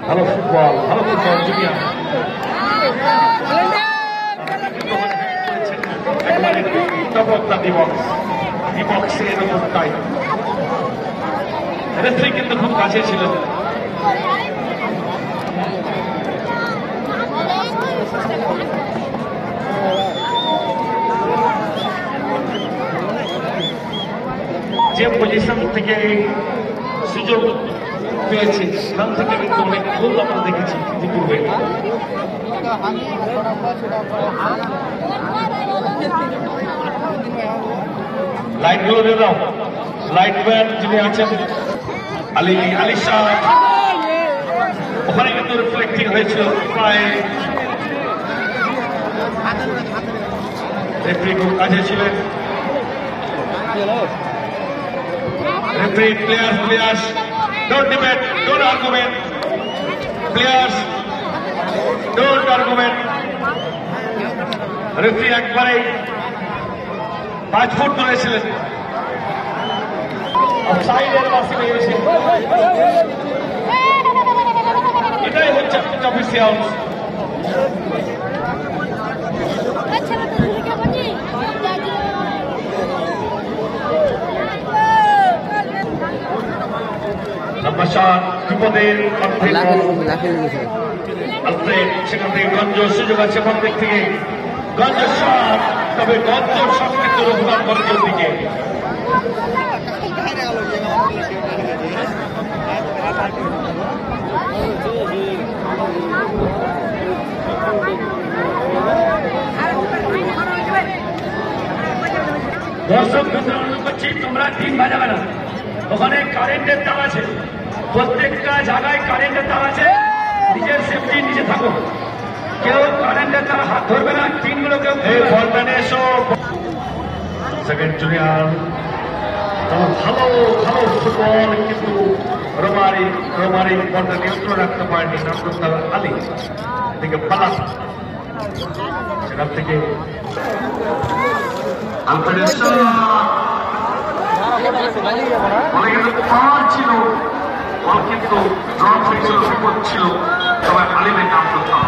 ভালো football junior একবারে চমৎকার ডিবক্সে এরকমটাই রেফারি কিন্তু খুব কাছে ছিল। যে পজিশন থেকে সুযোগ পেয়েছে সেখান থেকে কিন্তু অনেক গোল আমরা দেখেছি ইতিপূর্বে। লাইট গুলো দিয়ে দাও। লাইট ম্যান যিনি আছেন আলী শাহ, ওখানে কিন্তু রিফ্লেক্টিং হয়েছিল প্রায় রেফারি খুব কাছে ছিলেন। Referee, players, don't debate, don't argument. Players, don't argument. Referee একবারে 5 ফুট ধরেছিলেন। অফসাইডের পাশে গিয়েছে। এটাই হচ্ছে অফিসিয়াল। বিপদের সেখান থেকে গঞ্জ সুযোগ আছে প্রত্যেক থেকে গঞ্জ শট, তবে গঞ্জ শট কিন্তু রঘুনাথ গঞ্জের দিকে। দর্শক অনুরোধ করছি, তোমরা টিম বাজাবে না। ওখানে কারেন্টের তার আছে, প্রত্যেকটা জায়গায় কারেন্টের তার আছে। নিজের সেফটি নিজে থাকো, কেউ কারেন্টের তার হাত ধরবে না। টিমগুলো কেউ বলটা নিয়ে এসো। সেকেন্ড জুনিয়র ভালো ফুটবল, কিন্তু রোমারি বলটা নিয়ন্ত্রণ রাখতে পারেনি নামদার আলী। এদিকে পালা, সেখান থেকে ছিল কিন্তু ছিল, তবে আলিমের নাম করতাম।